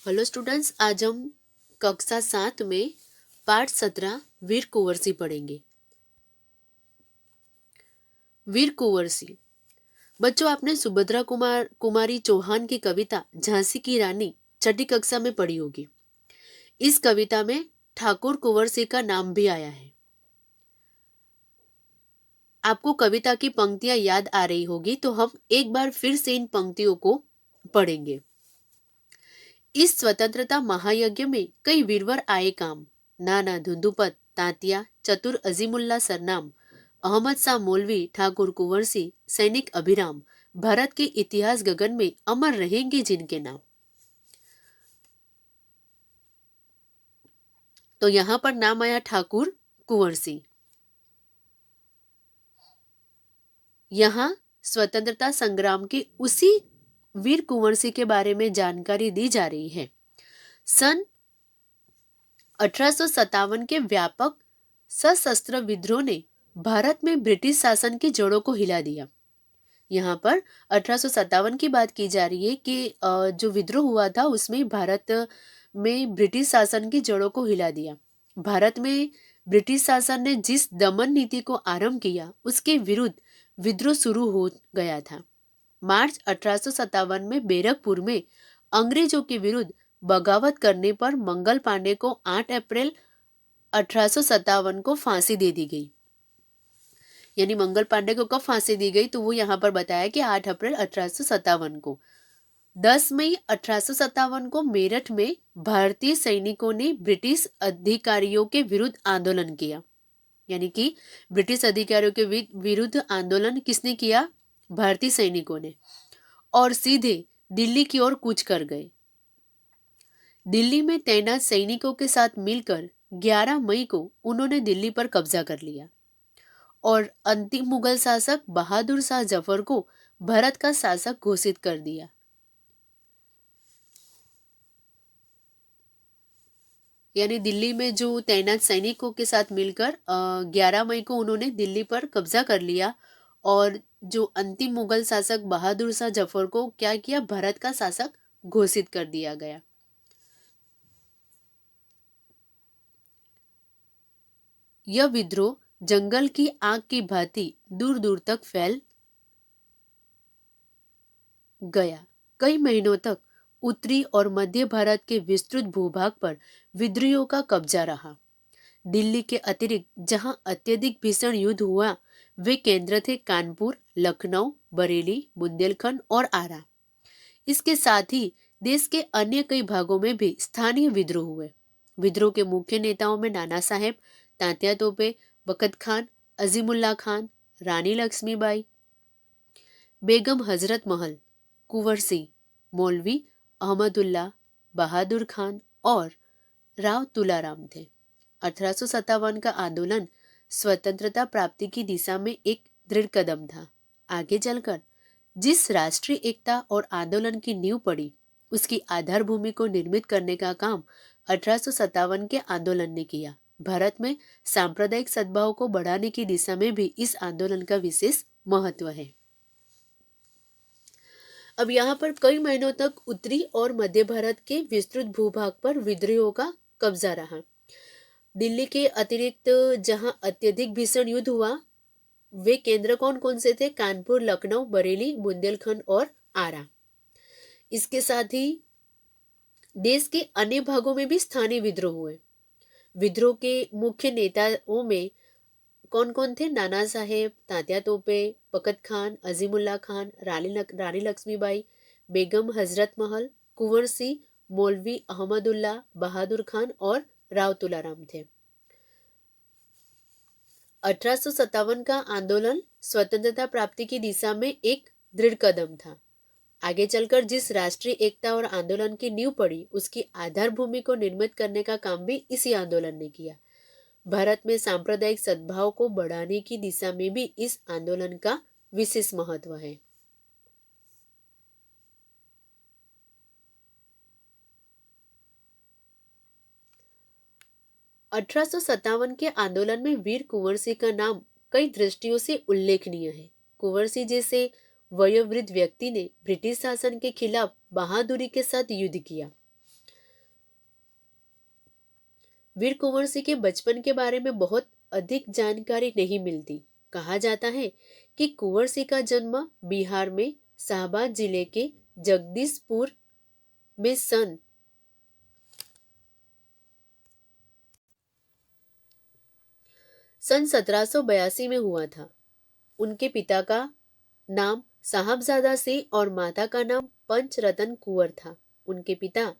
Hello students, आज हम कक्षा 7 में पाठ 17 वीर कुंवर सिंह पढ़ेंगे। वीर कुंवर सिंह। बच्चों, आपने सुभद्रा कुमारी चौहान की कविता झांसी की रानी छठी कक्षा में पढ़ी होगी। इस कविता में ठाकुर कुंवर सिंह का नाम भी आया है। आपको कविता की पंक्तियां याद आ रही होगी, तो हम एक बार फिर से इन पंक्तियों को पढ़ेंगे। इस स्वतंत्रता महायज्ञ में कई वीरवर आए काम। नाना धुंधुपत तांतिया चतुर अजीमुल्ला सरनाम, अहमद शाह मौलवी ठाकुर कुंवर सिंह सैनिक अभिराम, भारत के इतिहास गगन में अमर रहेंगे जिनके नाम। तो यहाँ पर नाम आया ठाकुर कुंवर सिंह। यहाँ स्वतंत्रता संग्राम के उसी वीर कुंवर सिंह के बारे में जानकारी दी जा रही है। सन 1857 के व्यापक सशस्त्र विद्रोह ने भारत में ब्रिटिश शासन की जड़ों को हिला दिया। यहाँ पर 1857 की बात की जा रही है कि जो विद्रोह हुआ था उसमें भारत में ब्रिटिश शासन की जड़ों को हिला दिया। भारत में ब्रिटिश शासन ने जिस दमन नीति को आरंभ किया उसके विरुद्ध विद्रोह शुरू हो गया था। मार्च 1857 में बैरकपुर में अंग्रेजों के विरुद्ध बगावत करने पर मंगल पांडे को 8 अप्रैल 1857 को फांसी दे दी गई। यानी मंगल पांडे को कब फांसी दी गई, तो वो यहाँ पर बताया कि 8 अप्रैल 1857 को। 10 मई 1857 को मेरठ में भारतीय सैनिकों ने ब्रिटिश अधिकारियों के विरुद्ध आंदोलन किया। यानी कि ब्रिटिश अधिकारियों के विरुद्ध आंदोलन किसने किया? भारतीय सैनिकों ने। और सीधे दिल्ली की ओर कूच कर गए। दिल्ली में तैनात सैनिकों के साथ मिलकर 11 मई को उन्होंने दिल्ली पर कब्जा कर लिया और अंतिम मुगल शासक बहादुर शाह जफर को भारत का शासक घोषित कर दिया। यानी दिल्ली में जो तैनात सैनिकों के साथ मिलकर 11 मई को उन्होंने दिल्ली पर कब्जा कर लिया और जो अंतिम मुगल शासक बहादुर शाह जफर को क्या किया? भारत का शासक घोषित कर दिया गया। यह विद्रोह जंगल की आग की भांति दूर दूर तक फैल गया। कई महीनों तक उत्तरी और मध्य भारत के विस्तृत भूभाग पर विद्रोहियों का कब्जा रहा। दिल्ली के अतिरिक्त जहां अत्यधिक भीषण युद्ध हुआ वे केंद्र थे कानपुर, लखनऊ, बरेली, बुंदेलखंड और आरा। इसके साथ ही देश के अन्य कई भागों में भी स्थानीय विद्रोह हुए। विद्रोह के मुख्य नेताओं में नाना साहेब, तात्या तोपे, बखत खान, अजीमुल्ला खान, रानी लक्ष्मीबाई, बेगम हजरत महल, कुंवर सिंह, मौलवी अहमदुल्ला, बहादुर खान और राव तुलाराम थे। 1857 का आंदोलन स्वतंत्रता प्राप्ति की दिशा में एक दृढ़ कदम था। आगे चलकर जिस राष्ट्रीय एकता और आंदोलन की नींव पड़ी उसकी आधार भूमि को निर्मित करने का काम 1857 के आंदोलन ने किया। भारत में सांप्रदायिक सद्भाव को बढ़ाने की दिशा में भी इस आंदोलन का विशेष महत्व है। अब यहाँ पर कई महीनों तक उत्तरी और मध्य भारत के विस्तृत भूभाग पर विद्रोहियों का कब्जा रहा। दिल्ली के अतिरिक्त जहां अत्यधिक भीषण युद्ध हुआ वे केंद्र कौन कौन से थे? कानपुर, लखनऊ, बरेली, बुंदेलखंड और आरा। इसके साथ ही देश के अन्य भागों में भी स्थानीय विद्रोह हुए। विद्रोह के मुख्य नेताओं में कौन कौन थे? नाना साहेब, तात्या तोपे, बखत खान, अजीमुल्ला खान, रानी लक्ष्मीबाई, बेगम हजरत महल, कुंवर सिंह, मौलवी अहमदुल्ला, बहादुर खान और राव तुलाराम थे। 1857 का आंदोलन स्वतंत्रता प्राप्ति की दिशा में एक दृढ़ कदम था। आगे चलकर जिस राष्ट्रीय एकता और आंदोलन की नींव पड़ी उसकी आधार भूमि को निर्मित करने का काम भी इसी आंदोलन ने किया। भारत में सांप्रदायिक सद्भाव को बढ़ाने की दिशा में भी इस आंदोलन का विशेष महत्व है। अठारह के आंदोलन में वीर कुंवर सिंह का नाम कई दृष्टियों से उल्लेखनीय है। कुंवर सिंह जैसे वयोवृद्ध व्यक्ति ने ब्रिटिश शासन के खिलाफ बहादुरी के साथ युद्ध किया। वीर कुंवर सिंह के बचपन के बारे में बहुत अधिक जानकारी नहीं मिलती। कहा जाता है कि कुंवर सिंह का जन्म बिहार में शाहबाद जिले के जगदीशपुर में सन 1782 में हुआ था। उनके पिता का नाम साहबजादा सिंह और माता का नाम पंचरतन कुंवर था। उनके पिता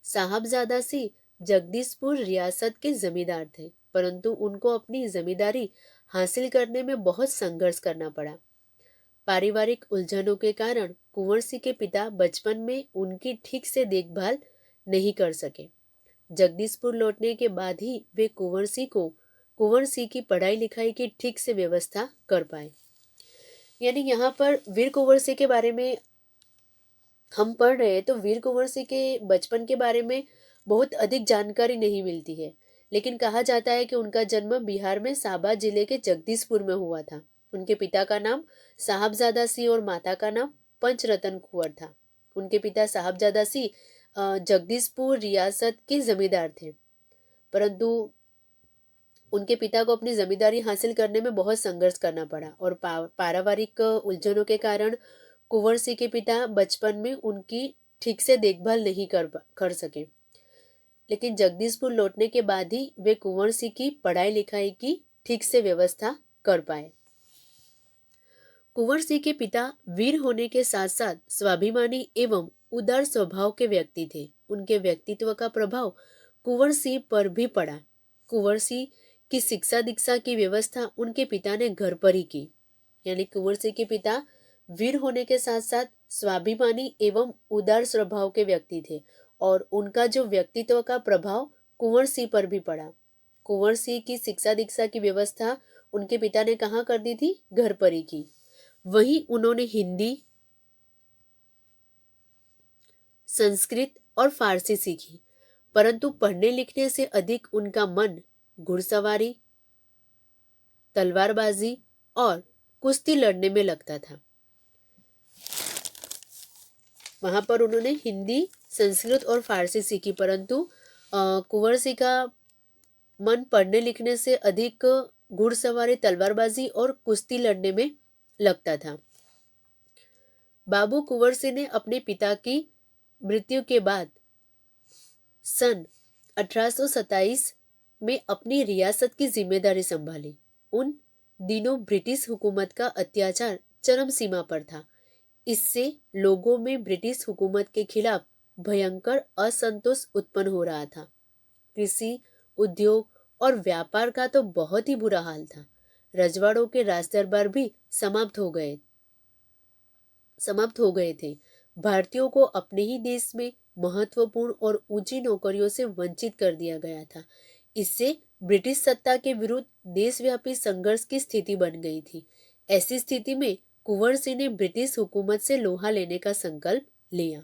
साहबजादा सिंह जगदीशपुर रियासत के जमींदार थे, परंतु उनको अपनी जमींदारी हासिल करने में बहुत संघर्ष करना पड़ा। पारिवारिक उलझनों के कारण कुंवर सिंह के पिता बचपन में उनकी ठीक से देखभाल नहीं कर सके। जगदीशपुर लौटने के बाद ही वे कुंवर सिंह की पढ़ाई लिखाई की ठीक से व्यवस्था कर पाए। यानी यहाँ पर वीर कुंवर सिंह के बारे में हम पढ़ रहे हैं तो वीर कुंवर सिंह के बचपन के बारे में बहुत अधिक जानकारी नहीं मिलती है, लेकिन कहा जाता है कि उनका जन्म बिहार में शाहबाद जिले के जगदीशपुर में हुआ था। उनके पिता का नाम साहबजादा सिंह और माता का नाम पंचरतन कुंवर था। उनके पिता साहबजादा सिंह जगदीशपुर रियासत के जमींदार थे, परंतु उनके पिता को अपनी जमींदारी हासिल करने में बहुत संघर्ष करना पड़ा और पारिवारिक उलझनों के कारण कुंवर सिंह के पिता बचपन में उनकी ठीक से देखभाल नहीं कर सके। लेकिन जगदीशपुर लौटने के बाद ही वे कुंवर सिंह की पढ़ाई लिखाई की ठीक से व्यवस्था कर पाए। कुंवर सिंह के पिता वीर होने के साथ साथ स्वाभिमानी एवं उदार स्वभाव के व्यक्ति थे। उनके व्यक्तित्व का प्रभाव कुंवर सिंह पर भी पड़ा। कुंवर सिंह की शिक्षा दीक्षा की व्यवस्था उनके पिता ने घर पर ही की। यानी कुंवर सिंह के पिता वीर होने के साथ साथ स्वाभिमानी एवं उदार स्वभाव के व्यक्ति थे और उनका जो व्यक्तित्व का प्रभाव कुंवर सिंह पर भी पड़ा। कुंवर सिंह की शिक्षा दीक्षा की व्यवस्था उनके पिता ने कहाँ कर दी थी? घर पर ही की। वहीं उन्होंने हिंदी, संस्कृत और फारसी सीखी, परंतु पढ़ने लिखने से अधिक उनका मन घुड़सवारी, तलवारबाजी और कुश्ती लड़ने में लगता था। वहां पर उन्होंने हिंदी, संस्कृत और फारसी सीखी, परंतु कुंवर सिंह का मन पढ़ने लिखने से अधिक घुड़सवारी, तलवारबाजी और कुश्ती लड़ने में लगता था। बाबू कुंवर सिंह ने अपने पिता की मृत्यु के बाद सन 1827 में अपनी रियासत की जिम्मेदारी संभाली। उन दिनों ब्रिटिश हुकूमत का अत्याचार चरम सीमा पर था। इससे लोगों में ब्रिटिश हुकूमत के खिलाफ भयंकर असंतोष उत्पन्न हो रहा था। कृषि, उद्योग और व्यापार का तो बहुत ही बुरा हाल था। रजवाड़ों के राज दरबार भी समाप्त हो गए थे। भारतीयों को अपने ही देश में महत्वपूर्ण और ऊंची नौकरियों से वंचित कर दिया गया था। इससे ब्रिटिश सत्ता के विरुद्ध देशव्यापी संघर्ष की स्थिति बन गई थी। ऐसी स्थिति में कुंवर सिंह ने ब्रिटिश हुकूमत से लोहा लेने का संकल्प लिया।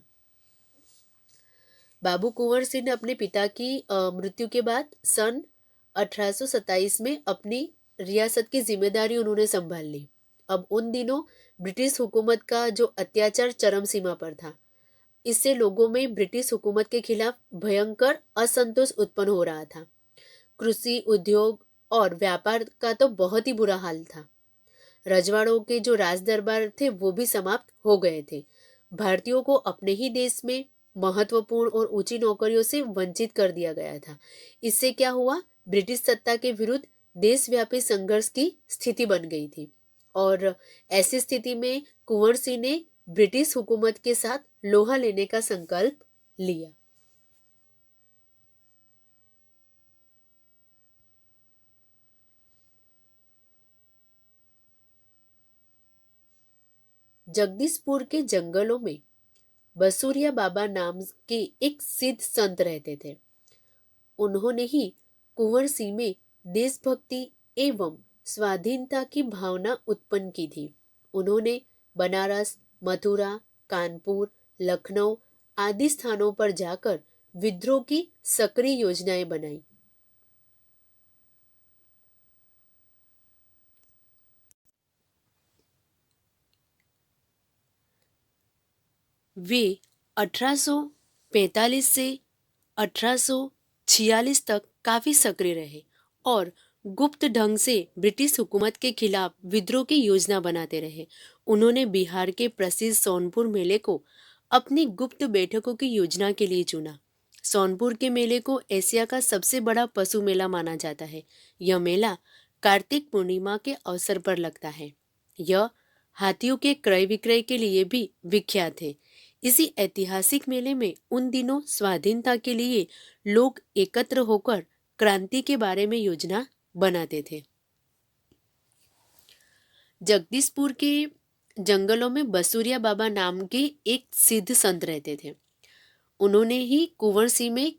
बाबू कुंवर सिंह ने अपने पिता की मृत्यु के बाद सन 1827 में अपनी रियासत की जिम्मेदारी उन्होंने संभाल ली। अब उन दिनों ब्रिटिश हुकूमत का जो अत्याचार चरम सीमा पर था, इससे लोगों में ब्रिटिश हुकूमत के खिलाफ भयंकर असंतोष उत्पन्न हो रहा था। कृषि, उद्योग और व्यापार का तो बहुत ही बुरा हाल था। रजवाड़ों के जो राज दरबार थे वो भी समाप्त हो गए थे। भारतीयों को अपने ही देश में महत्वपूर्ण और ऊंची नौकरियों से वंचित कर दिया गया था। इससे क्या हुआ? ब्रिटिश सत्ता के विरुद्ध देशव्यापी संघर्ष की स्थिति बन गई थी और ऐसी स्थिति में कुंवर सिंह ने ब्रिटिश हुकूमत के साथ लोहा लेने का संकल्प लिया। जगदीशपुर के जंगलों में बसूरिया बाबा नाम के एक सिद्ध संत रहते थे। उन्होंने ही कुंवर सिंह में देशभक्ति एवं स्वाधीनता की भावना उत्पन्न की थी। उन्होंने बनारस, मथुरा, कानपुर, लखनऊ आदि स्थानों पर जाकर विद्रोह की सक्रिय योजनाएं बनाई। वे 1845 से 1846 तक काफी सक्रिय रहे और गुप्त ढंग से ब्रिटिश हुकूमत के खिलाफ विद्रोह की योजना बनाते रहे। उन्होंने बिहार के प्रसिद्ध सोनपुर मेले को अपनी गुप्त बैठकों की योजना के लिए चुना। सोनपुर के मेले को एशिया का सबसे बड़ा पशु मेला माना जाता है। यह मेला कार्तिक पूर्णिमा के अवसर पर लगता है। यह हाथियों के क्रय विक्रय के लिए भी विख्यात है। इसी ऐतिहासिक मेले में उन दिनों स्वाधीनता के लिए लोग एकत्र होकर क्रांति के बारे में योजना बनाते थे। जगदीशपुर के जंगलों में बसुरिया बाबा नाम के एक सिद्ध संत रहते थे। उन्होंने ही कुंवर सिंह में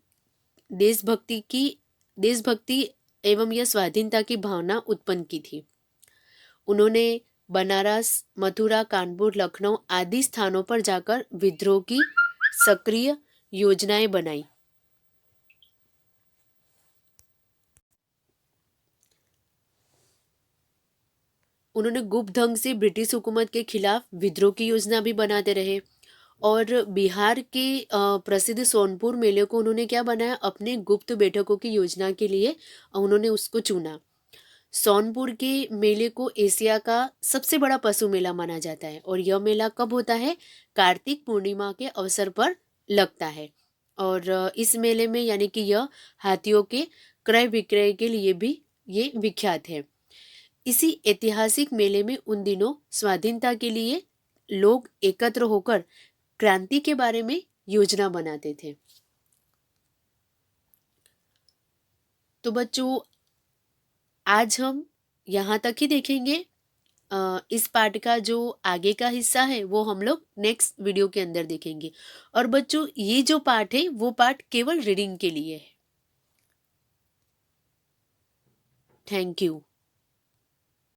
देशभक्ति एवं यह स्वाधीनता की भावना उत्पन्न की थी। उन्होंने बनारस, मथुरा, कानपुर, लखनऊ आदि स्थानों पर जाकर विद्रोह की सक्रिय योजनाएं बनाई। उन्होंने गुप्त ढंग से ब्रिटिश हुकूमत के खिलाफ विद्रोह की योजना भी बनाते रहे और बिहार के प्रसिद्ध सोनपुर मेले को उन्होंने क्या बनाया, अपने गुप्त बैठकों की योजना के लिए उन्होंने उसको चुना। सोनपुर के मेले को एशिया का सबसे बड़ा पशु मेला माना जाता है और यह मेला कब होता है, कार्तिक पूर्णिमा के अवसर पर लगता है। और इस मेले में यानी कि यह हाथियों के क्रय विक्रय के लिए भी ये विख्यात है। इसी ऐतिहासिक मेले में उन दिनों स्वाधीनता के लिए लोग एकत्र होकर क्रांति के बारे में योजना बनाते थे। तो बच्चों, आज हम यहाँ तक ही देखेंगे। इस पार्ट का जो आगे का हिस्सा है वो हम लोग नेक्स्ट वीडियो के अंदर देखेंगे। और बच्चों, ये जो पार्ट है वो पार्ट केवल रीडिंग के लिए है। Thank you.